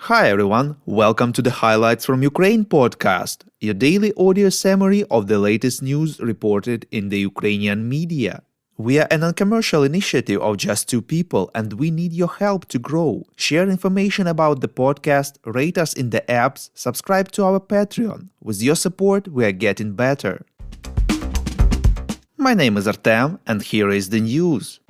Hi everyone, welcome to the Highlights from Ukraine podcast, your daily audio summary of the latest news reported in the Ukrainian media. We are a non-commercial initiative of just two people and we need your help to grow. Share information about the podcast, rate us in the apps, subscribe to our Patreon. With your support, we are getting better. My name is Artem and here is the news.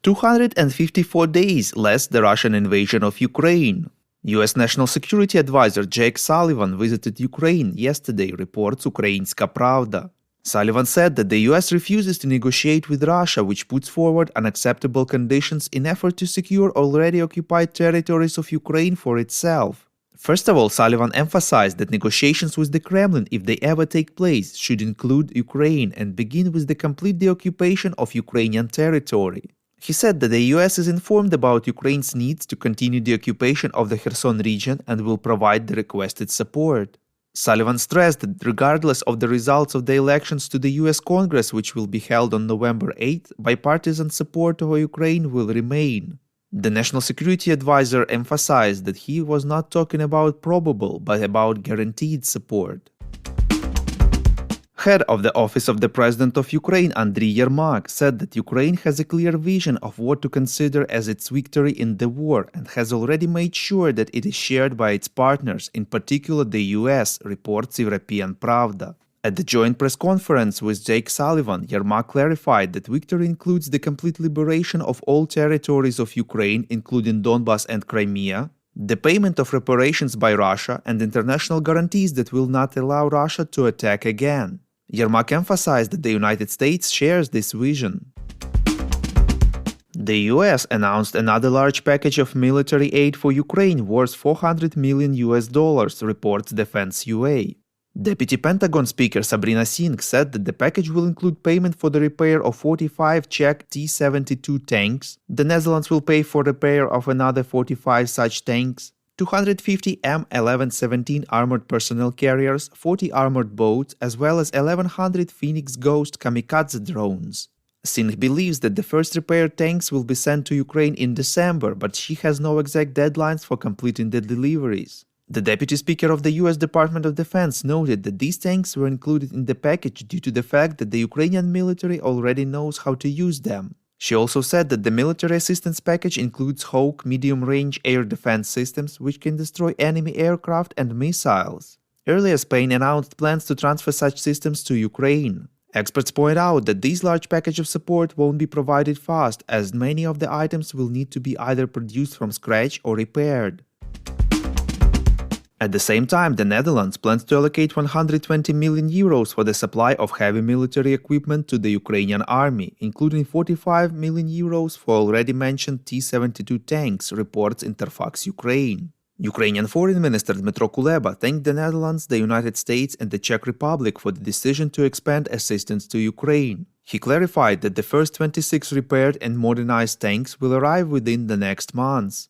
254 days less the Russian invasion of Ukraine. U.S. National Security Advisor Jake Sullivan visited Ukraine yesterday, reports Ukrainska Pravda. Sullivan said that the U.S. refuses to negotiate with Russia, which puts forward unacceptable conditions in effort to secure already occupied territories of Ukraine for itself. First of all, Sullivan emphasized that negotiations with the Kremlin, if they ever take place, should include Ukraine and begin with the complete deoccupation of Ukrainian territory. He said that the US is informed about Ukraine's needs to continue the occupation of the Kherson region and will provide the requested support. Sullivan stressed that regardless of the results of the elections to the US Congress, which will be held on November 8, bipartisan support for Ukraine will remain. The National Security Advisor emphasized that he was not talking about probable, but about guaranteed support. Head of the Office of the President of Ukraine, Andriy Yermak, said that Ukraine has a clear vision of what to consider as its victory in the war and has already made sure that it is shared by its partners, in particular the US, reports European Pravda. At the joint press conference with Jake Sullivan, Yermak clarified that victory includes the complete liberation of all territories of Ukraine, including Donbas and Crimea, the payment of reparations by Russia, and international guarantees that will not allow Russia to attack again. Yermak emphasized that the United States shares this vision. The US announced another large package of military aid for Ukraine worth $400 million, reports Defense UA. Deputy Pentagon Speaker Sabrina Singh said that the package will include payment for the repair of 45 Czech T-72 tanks. The Netherlands will pay for repair of another 45 such tanks, 250 M1117 armored personnel carriers, 40 armored boats, as well as 1100 Phoenix Ghost kamikaze drones. Singh believes that the first repair tanks will be sent to Ukraine in December, but she has no exact deadlines for completing the deliveries. The Deputy Speaker of the U.S. Department of Defense noted that these tanks were included in the package due to the fact that the Ukrainian military already knows how to use them. She also said that the military assistance package includes Hawk medium-range air defense systems, which can destroy enemy aircraft and missiles. Earlier, Spain announced plans to transfer such systems to Ukraine. Experts point out that this large package of support won't be provided fast, as many of the items will need to be either produced from scratch or repaired. At the same time, the Netherlands plans to allocate 120 million euros for the supply of heavy military equipment to the Ukrainian army, including 45 million euros for already mentioned T-72 tanks, reports Interfax Ukraine. Ukrainian Foreign Minister Dmytro Kuleba thanked the Netherlands, the United States and the Czech Republic for the decision to expand assistance to Ukraine. He clarified that the first 26 repaired and modernized tanks will arrive within the next months.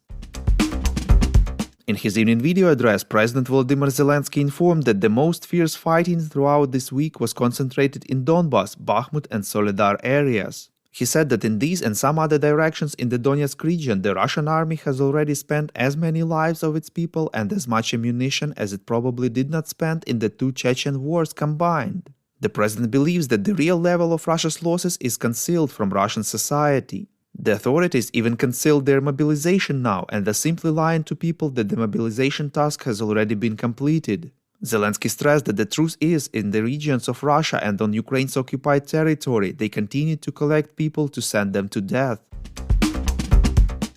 In his evening video address, President Volodymyr Zelensky informed that the most fierce fighting throughout this week was concentrated in Donbas, Bakhmut and Soledar areas. He said that in these and some other directions in the Donetsk region, the Russian army has already spent as many lives of its people and as much ammunition as it probably did not spend in the two Chechen wars combined. The president believes that the real level of Russia's losses is concealed from Russian society. The authorities even concealed their mobilization now and are simply lying to people that the mobilization task has already been completed. Zelensky stressed that the truth is, in the regions of Russia and on Ukraine's occupied territory, they continue to collect people to send them to death.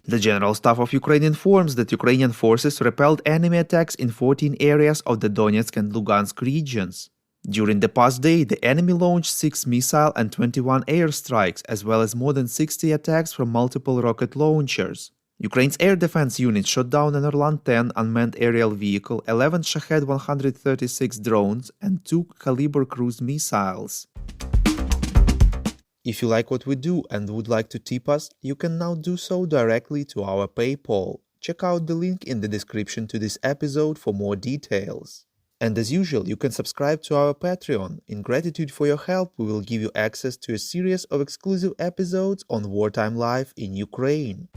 The General Staff of Ukraine informs that Ukrainian forces repelled enemy attacks in 14 areas of the Donetsk and Lugansk regions. During the past day, the enemy launched 6 missile and 21 airstrikes, as well as more than 60 attacks from multiple rocket launchers. Ukraine's air defense unit shot down an Orlan-10 unmanned aerial vehicle, 11 Shahed 136 drones, and 2 Kalibr cruise missiles. If you like what we do and would like to tip us, you can now do so directly to our PayPal. Check out the link in the description to this episode for more details. And as usual, you can subscribe to our Patreon. In gratitude for your help, we will give you access to a series of exclusive episodes on wartime life in Ukraine.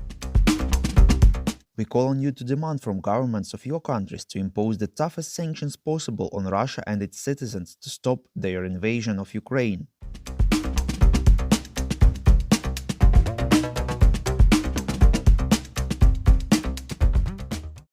We call on you to demand from governments of your countries to impose the toughest sanctions possible on Russia and its citizens to stop their invasion of Ukraine.